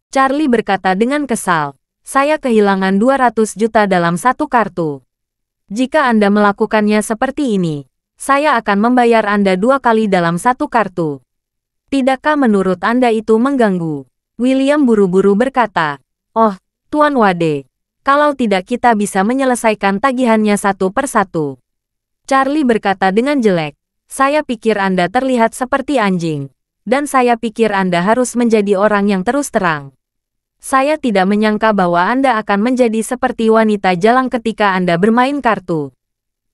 Charlie berkata dengan kesal, saya kehilangan 200 juta dalam satu kartu. Jika Anda melakukannya seperti ini, saya akan membayar Anda 2 kali dalam satu kartu. Tidakkah menurut Anda itu mengganggu? William buru-buru berkata, Oh, Tuan Wade, kalau tidak kita bisa menyelesaikan tagihannya satu persatu. Charlie berkata dengan jelek, saya pikir Anda terlihat seperti anjing, dan saya pikir Anda harus menjadi orang yang terus terang. Saya tidak menyangka bahwa Anda akan menjadi seperti wanita jalang ketika Anda bermain kartu.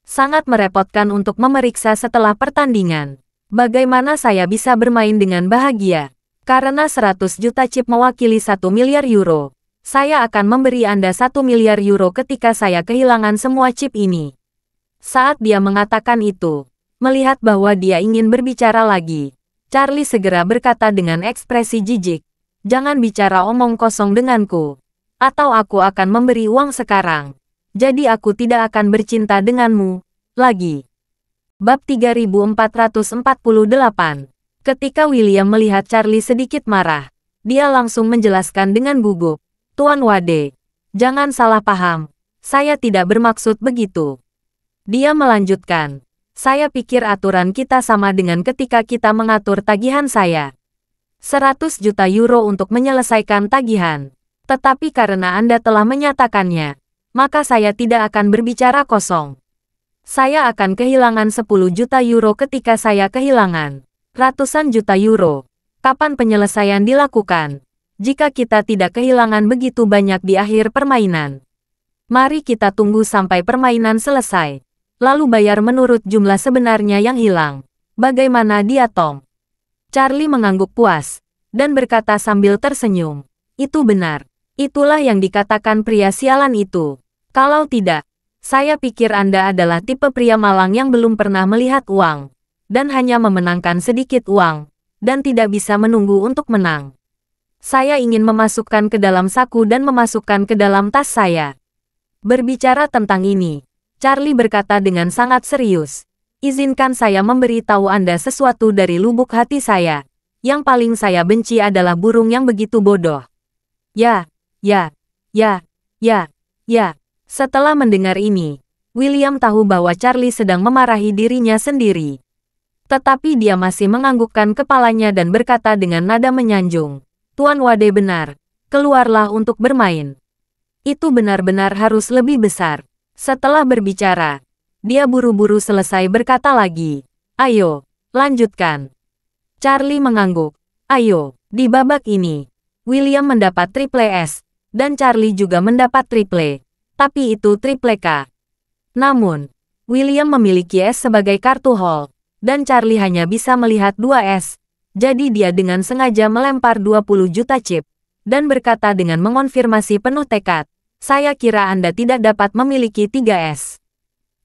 Sangat merepotkan untuk memeriksa setelah pertandingan. Bagaimana saya bisa bermain dengan bahagia? Karena 100 juta chip mewakili 1 miliar euro. Saya akan memberi Anda 1 miliar euro ketika saya kehilangan semua chip ini. Saat dia mengatakan itu, melihat bahwa dia ingin berbicara lagi, Charlie segera berkata dengan ekspresi jijik, Jangan bicara omong kosong denganku, atau aku akan memberi uang sekarang. Jadi aku tidak akan bercinta denganmu lagi. Bab 3448. Ketika William melihat Charlie sedikit marah, dia langsung menjelaskan dengan gugup, Tuan Wade, jangan salah paham, saya tidak bermaksud begitu. Dia melanjutkan, saya pikir aturan kita sama dengan ketika kita mengatur tagihan saya. 100 juta euro untuk menyelesaikan tagihan. Tetapi karena Anda telah menyatakannya, maka saya tidak akan berbicara kosong. Saya akan kehilangan 10 juta euro ketika saya kehilangan ratusan juta euro. Kapan penyelesaian dilakukan? Jika kita tidak kehilangan begitu banyak di akhir permainan. Mari kita tunggu sampai permainan selesai. Lalu bayar menurut jumlah sebenarnya yang hilang. Bagaimana dia, Tom? Charlie mengangguk puas dan berkata sambil tersenyum. Itu benar. Itulah yang dikatakan pria sialan itu. Kalau tidak, saya pikir Anda adalah tipe pria malang yang belum pernah melihat uang, dan hanya memenangkan sedikit uang, dan tidak bisa menunggu untuk menang. Saya ingin memasukkan ke dalam saku dan memasukkan ke dalam tas saya. Berbicara tentang ini, Charlie berkata dengan sangat serius. Izinkan saya memberitahu Anda sesuatu dari lubuk hati saya. Yang paling saya benci adalah burung yang begitu bodoh. Ya. Setelah mendengar ini, William tahu bahwa Charlie sedang memarahi dirinya sendiri. Tetapi dia masih menganggukkan kepalanya dan berkata dengan nada menyanjung, Tuan Wade benar, keluarlah untuk bermain. Itu benar-benar harus lebih besar. Setelah berbicara, dia buru-buru selesai berkata lagi, ayo, lanjutkan. Charlie mengangguk, ayo, di babak ini, William mendapat triple S, dan Charlie juga mendapat triple. Tapi itu triple K. Namun, William memiliki S sebagai kartu hall, dan Charlie hanya bisa melihat 2 S. Jadi dia dengan sengaja melempar 20 juta chip, dan berkata dengan mengonfirmasi penuh tekad, saya kira Anda tidak dapat memiliki 3 S.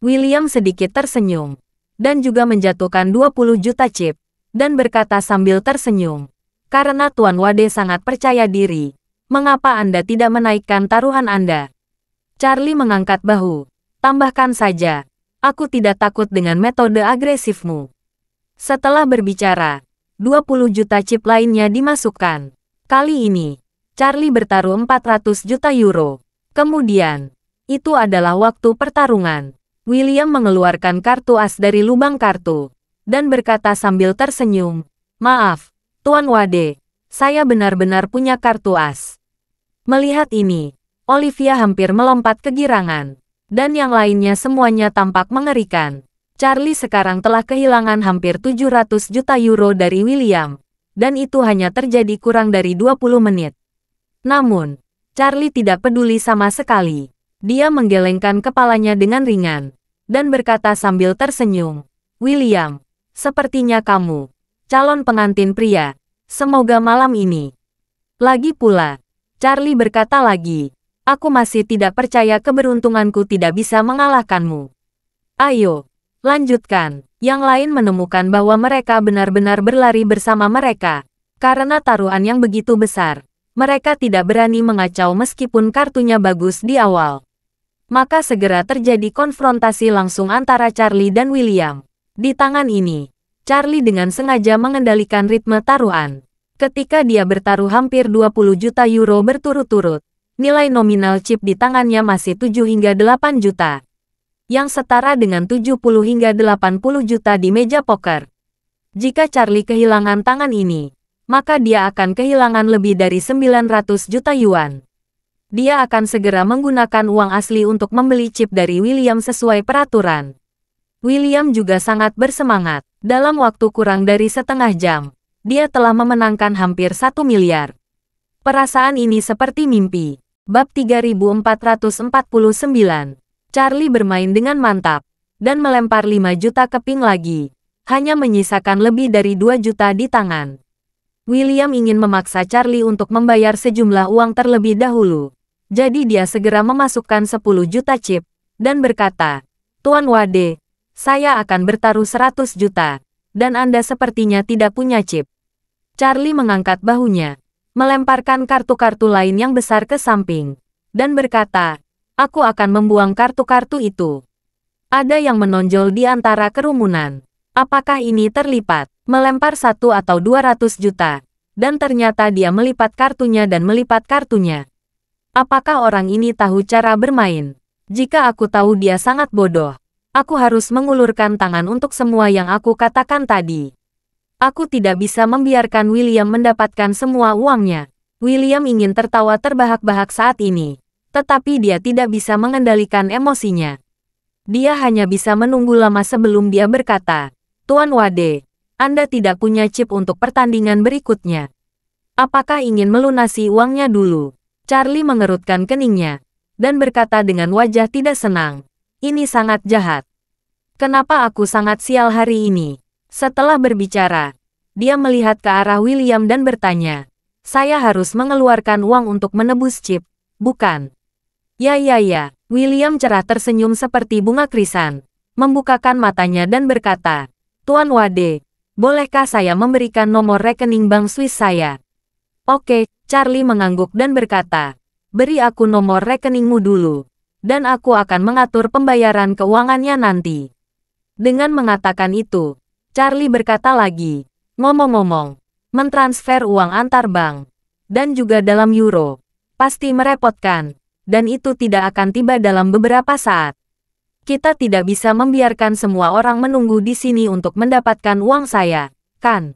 William sedikit tersenyum, dan juga menjatuhkan 20 juta chip, dan berkata sambil tersenyum, karena Tuan Wade sangat percaya diri, mengapa Anda tidak menaikkan taruhan Anda? Charlie mengangkat bahu. Tambahkan saja, aku tidak takut dengan metode agresifmu. Setelah berbicara, 20 juta chip lainnya dimasukkan. Kali ini, Charlie bertaruh 400 juta euro. Kemudian, itu adalah waktu pertarungan. William mengeluarkan kartu as dari lubang kartu, dan berkata sambil tersenyum, maaf, Tuan Wade, saya benar-benar punya kartu as. Melihat ini, Olivia hampir melompat kegirangan, dan yang lainnya semuanya tampak mengerikan. Charlie sekarang telah kehilangan hampir 700 juta euro dari William, dan itu hanya terjadi kurang dari 20 menit. Namun, Charlie tidak peduli sama sekali. Dia menggelengkan kepalanya dengan ringan, dan berkata sambil tersenyum, William, sepertinya kamu, calon pengantin pria, semoga malam ini. Lagi pula, Charlie berkata lagi, aku masih tidak percaya keberuntunganku tidak bisa mengalahkanmu. Ayo, lanjutkan. Yang lain menemukan bahwa mereka benar-benar berlari bersama mereka. Karena taruhan yang begitu besar, mereka tidak berani mengacau meskipun kartunya bagus di awal. Maka segera terjadi konfrontasi langsung antara Charlie dan William. Di tangan ini, Charlie dengan sengaja mengendalikan ritme taruhan. Ketika dia bertaruh hampir 20 juta euro berturut-turut, nilai nominal chip di tangannya masih 7 hingga 8 juta. Yang setara dengan 70 hingga 80 juta di meja poker. Jika Charlie kehilangan tangan ini, maka dia akan kehilangan lebih dari 900 juta yuan. Dia akan segera menggunakan uang asli untuk membeli chip dari William sesuai peraturan. William juga sangat bersemangat. Dalam waktu kurang dari setengah jam, dia telah memenangkan hampir 1 miliar. Perasaan ini seperti mimpi. Bab 3449. Charlie bermain dengan mantap, dan melempar 5 juta keping lagi. Hanya menyisakan lebih dari 2 juta di tangan. William ingin memaksa Charlie untuk membayar sejumlah uang terlebih dahulu. Jadi dia segera memasukkan 10 juta chip, dan berkata, Tuan Wade, saya akan bertaruh 100 juta, dan Anda sepertinya tidak punya chip. Charlie mengangkat bahunya, melemparkan kartu-kartu lain yang besar ke samping, dan berkata, aku akan membuang kartu-kartu itu. Ada yang menonjol di antara kerumunan. Apakah ini terlipat, melempar 1 atau 200 juta, dan ternyata dia melipat kartunya dan melipat kartunya. Apakah orang ini tahu cara bermain? Jika aku tahu dia sangat bodoh, aku harus mengulurkan tangan untuk semua yang aku katakan tadi. Aku tidak bisa membiarkan William mendapatkan semua uangnya. William ingin tertawa terbahak-bahak saat ini, tetapi dia tidak bisa mengendalikan emosinya. Dia hanya bisa menunggu lama sebelum dia berkata, "Tuan Wade, Anda tidak punya chip untuk pertandingan berikutnya. Apakah ingin melunasi uangnya dulu?" Charlie mengerutkan keningnya, dan berkata dengan wajah tidak senang, "Ini sangat jahat. Kenapa aku sangat sial hari ini?" Setelah berbicara, dia melihat ke arah William dan bertanya, "Saya harus mengeluarkan uang untuk menebus chip, bukan?" "Ya. William cerah tersenyum seperti bunga krisan, membukakan matanya dan berkata, "Tuan Wade, bolehkah saya memberikan nomor rekening bank Swiss saya?" "Oke," Charlie mengangguk dan berkata, "Beri aku nomor rekeningmu dulu, dan aku akan mengatur pembayaran keuangannya nanti." Dengan mengatakan itu, Charlie berkata lagi, "Ngomong-ngomong, mentransfer uang antar bank, dan juga dalam euro, pasti merepotkan, dan itu tidak akan tiba dalam beberapa saat. Kita tidak bisa membiarkan semua orang menunggu di sini untuk mendapatkan uang saya, kan?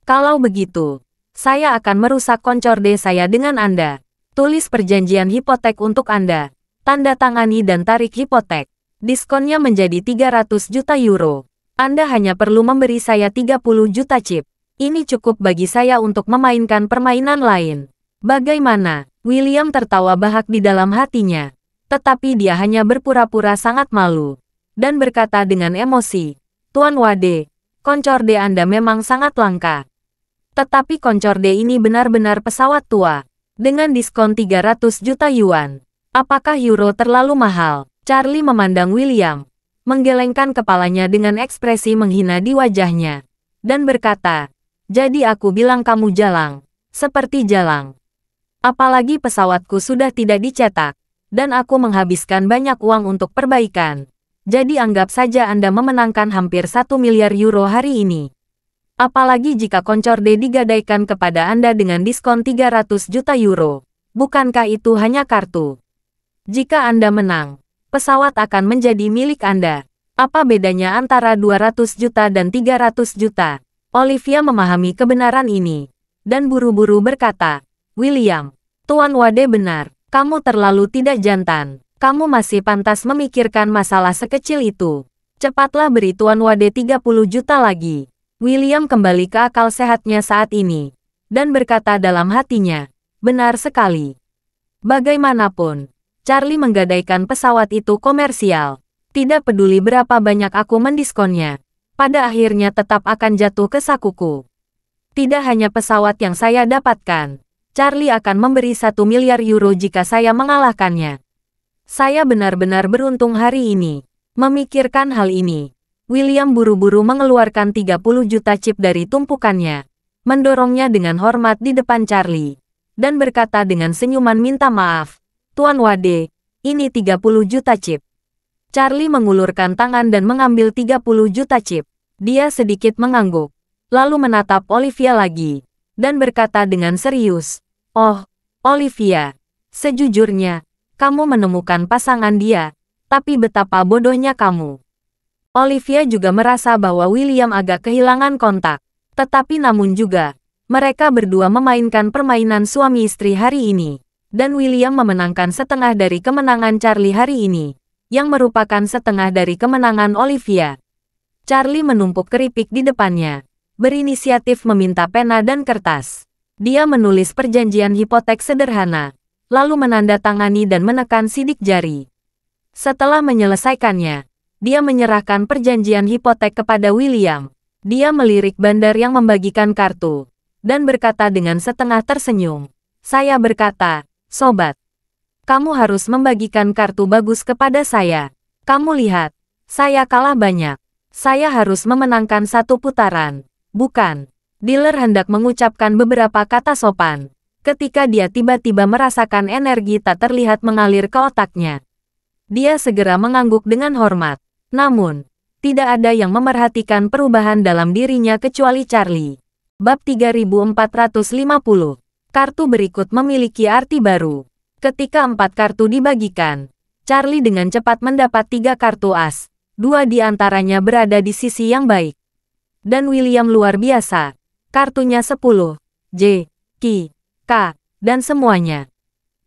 Kalau begitu, saya akan merusak koncorde saya dengan Anda. Tulis perjanjian hipotek untuk Anda, tanda tangani dan tarik hipotek. Diskonnya menjadi 300 juta euro. Anda hanya perlu memberi saya 30 juta chip. Ini cukup bagi saya untuk memainkan permainan lain. Bagaimana?" William tertawa bahak di dalam hatinya. Tetapi dia hanya berpura-pura sangat malu. Dan berkata dengan emosi, "Tuan Wade, koncorde Anda memang sangat langka. Tetapi koncorde ini benar-benar pesawat tua. Dengan diskon 300 juta yuan. Apakah euro terlalu mahal?" Charlie memandang William, menggelengkan kepalanya dengan ekspresi menghina di wajahnya, dan berkata, "Jadi aku bilang kamu jalang, seperti jalang. Apalagi pesawatku sudah tidak dicetak, dan aku menghabiskan banyak uang untuk perbaikan. Jadi anggap saja Anda memenangkan hampir 1 miliar euro hari ini. Apalagi jika koncorde digadaikan kepada Anda dengan diskon 300 juta euro. Bukankah itu hanya kartu? Jika Anda menang, pesawat akan menjadi milik Anda. Apa bedanya antara 200 juta dan 300 juta? Olivia memahami kebenaran ini, dan buru-buru berkata, "William, Tuan Wade benar, kamu terlalu tidak jantan. Kamu masih pantas memikirkan masalah sekecil itu. Cepatlah beri Tuan Wade 30 juta lagi." William kembali ke akal sehatnya saat ini, dan berkata dalam hatinya, "Benar sekali. Bagaimanapun, Charlie menggadaikan pesawat itu komersial. Tidak peduli berapa banyak aku mendiskonnya. Pada akhirnya tetap akan jatuh ke sakuku. Tidak hanya pesawat yang saya dapatkan. Charlie akan memberi 1 miliar euro jika saya mengalahkannya. Saya benar-benar beruntung hari ini." Memikirkan hal ini, William buru-buru mengeluarkan 30 juta chip dari tumpukannya, mendorongnya dengan hormat di depan Charlie, dan berkata dengan senyuman minta maaf, "Tuan Wade, ini 30 juta chip." Charlie mengulurkan tangan dan mengambil 30 juta chip. Dia sedikit mengangguk, lalu menatap Olivia lagi, dan berkata dengan serius, "Oh, Olivia, sejujurnya, kamu menemukan pasangan dia, tapi betapa bodohnya kamu." Olivia juga merasa bahwa William agak kehilangan kontak, tetapi namun juga, mereka berdua memainkan permainan suami istri hari ini, dan William memenangkan setengah dari kemenangan Charlie hari ini, yang merupakan setengah dari kemenangan Olivia. Charlie menumpuk keripik di depannya, berinisiatif meminta pena dan kertas. Dia menulis perjanjian hipotek sederhana, lalu menandatangani dan menekan sidik jari. Setelah menyelesaikannya, dia menyerahkan perjanjian hipotek kepada William. Dia melirik bandar yang membagikan kartu, dan berkata dengan setengah tersenyum, "Saya berkata, sobat, kamu harus membagikan kartu bagus kepada saya. Kamu lihat, saya kalah banyak. Saya harus memenangkan satu putaran, bukan?" Dealer hendak mengucapkan beberapa kata sopan, ketika dia tiba-tiba merasakan energi tak terlihat mengalir ke otaknya. Dia segera mengangguk dengan hormat. Namun, tidak ada yang memerhatikan perubahan dalam dirinya kecuali Charlie. Bab 3450. Kartu berikut memiliki arti baru. Ketika 4 kartu dibagikan, Charlie dengan cepat mendapat 3 kartu as. 2 di antaranya berada di sisi yang baik. Dan William luar biasa. Kartunya 10, J, Q, K, dan semuanya.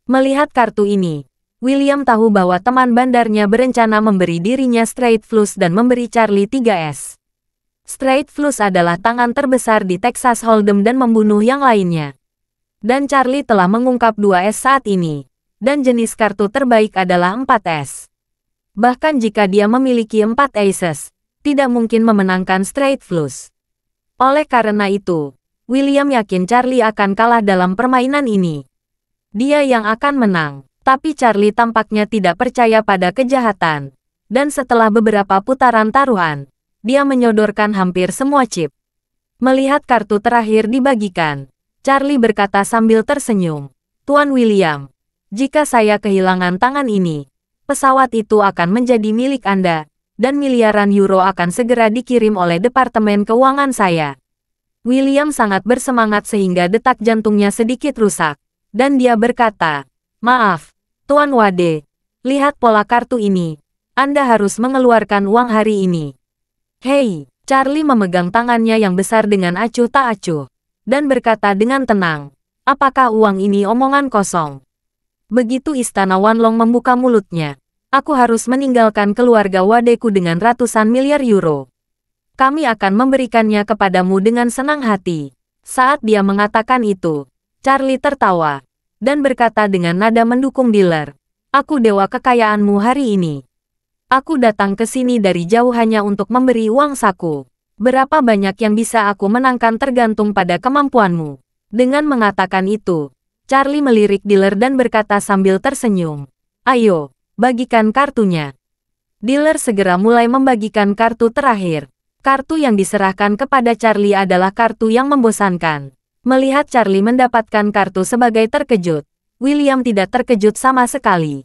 Melihat kartu ini, William tahu bahwa teman bandarnya berencana memberi dirinya straight flush dan memberi Charlie 3S. Straight flush adalah tangan terbesar di Texas Hold'em dan membunuh yang lainnya. Dan Charlie telah mengungkap 2S saat ini. Dan jenis kartu terbaik adalah 4S. Bahkan jika dia memiliki 4 aces, tidak mungkin memenangkan straight flush. Oleh karena itu, William yakin Charlie akan kalah dalam permainan ini. Dia yang akan menang, tapi Charlie tampaknya tidak percaya pada kejahatan. Dan setelah beberapa putaran taruhan, dia menyodorkan hampir semua chip. Melihat kartu terakhir dibagikan, Charlie berkata sambil tersenyum, "Tuan William, jika saya kehilangan tangan ini, pesawat itu akan menjadi milik Anda, dan miliaran euro akan segera dikirim oleh Departemen Keuangan saya." William sangat bersemangat sehingga detak jantungnya sedikit rusak, dan dia berkata, "Maaf, Tuan Wade, lihat pola kartu ini. Anda harus mengeluarkan uang hari ini." "Hei," Charlie memegang tangannya yang besar dengan acuh tak acuh, dan berkata dengan tenang, "Apakah uang ini omongan kosong?" Begitu Istana Wanlong membuka mulutnya, "Aku harus meninggalkan keluarga Wadeku dengan ratusan miliar euro. Kami akan memberikannya kepadamu dengan senang hati." Saat dia mengatakan itu, Charlie tertawa, dan berkata dengan nada mendukung dealer, "Aku dewa kekayaanmu hari ini. Aku datang ke sini dari jauh hanya untuk memberi uang saku. Berapa banyak yang bisa aku menangkan tergantung pada kemampuanmu." Dengan mengatakan itu, Charlie melirik dealer dan berkata sambil tersenyum, "Ayo, bagikan kartunya." Dealer segera mulai membagikan kartu terakhir. Kartu yang diserahkan kepada Charlie adalah kartu yang membosankan. Melihat Charlie mendapatkan kartu sebagai terkejut, William tidak terkejut sama sekali.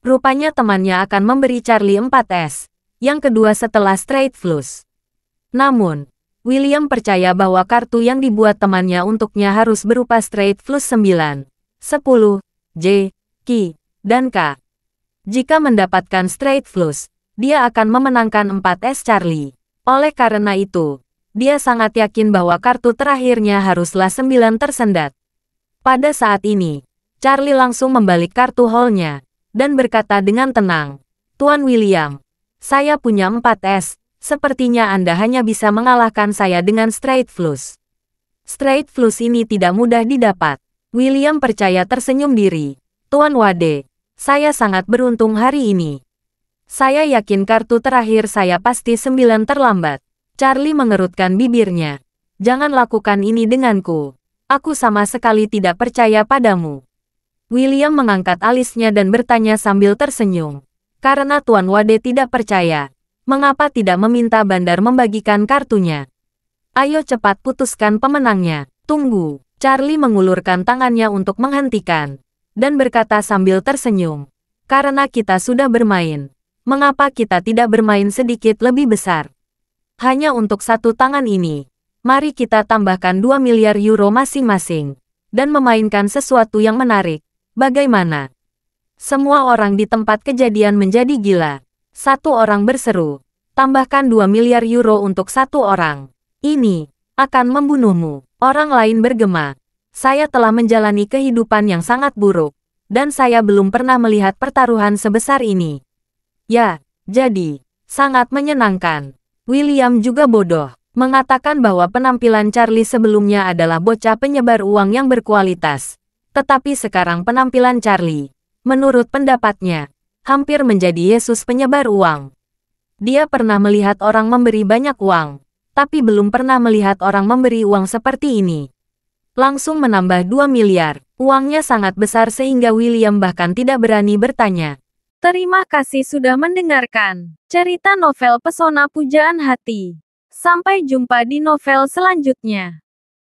Rupanya temannya akan memberi Charlie 4S, yang kedua setelah straight flush. Namun, William percaya bahwa kartu yang dibuat temannya untuknya harus berupa straight flush 9, 10, J, Q, dan K. Jika mendapatkan straight flush, dia akan memenangkan 4S Charlie. Oleh karena itu, dia sangat yakin bahwa kartu terakhirnya haruslah 9 tersendat. Pada saat ini, Charlie langsung membalik kartu hole-nya, dan berkata dengan tenang, "Tuan William, saya punya 4S, sepertinya Anda hanya bisa mengalahkan saya dengan straight flush." Straight flush ini tidak mudah didapat. William percaya tersenyum diri, "Tuan Wade, saya sangat beruntung hari ini. Saya yakin kartu terakhir saya pasti 9 terlambat." Charlie mengerutkan bibirnya. "Jangan lakukan ini denganku. Aku sama sekali tidak percaya padamu." William mengangkat alisnya dan bertanya sambil tersenyum, "Karena Tuan Wade tidak percaya, mengapa tidak meminta bandar membagikan kartunya? Ayo cepat putuskan pemenangnya." "Tunggu." Charlie mengulurkan tangannya untuk menghentikan, dan berkata sambil tersenyum, "Karena kita sudah bermain, mengapa kita tidak bermain sedikit lebih besar? Hanya untuk satu tangan ini, mari kita tambahkan 2 miliar euro masing-masing, dan memainkan sesuatu yang menarik. Bagaimana?" Semua orang di tempat kejadian menjadi gila. Satu orang berseru, "Tambahkan 2 miliar euro untuk satu orang. Ini akan membunuhmu." Orang lain bergema, "Saya telah menjalani kehidupan yang sangat buruk, dan saya belum pernah melihat pertaruhan sebesar ini." "Ya, jadi, sangat menyenangkan." William juga bodoh, mengatakan bahwa penampilan Charlie sebelumnya adalah bocah penyebar uang yang berkualitas. Tetapi sekarang penampilan Charlie, menurut pendapatnya, hampir menjadi Yesus penyebar uang. Dia pernah melihat orang memberi banyak uang, tapi belum pernah melihat orang memberi uang seperti ini. Langsung menambah 2 miliar, uangnya sangat besar sehingga William bahkan tidak berani bertanya. Terima kasih sudah mendengarkan cerita novel Pesona Pujaan Hati. Sampai jumpa di novel selanjutnya.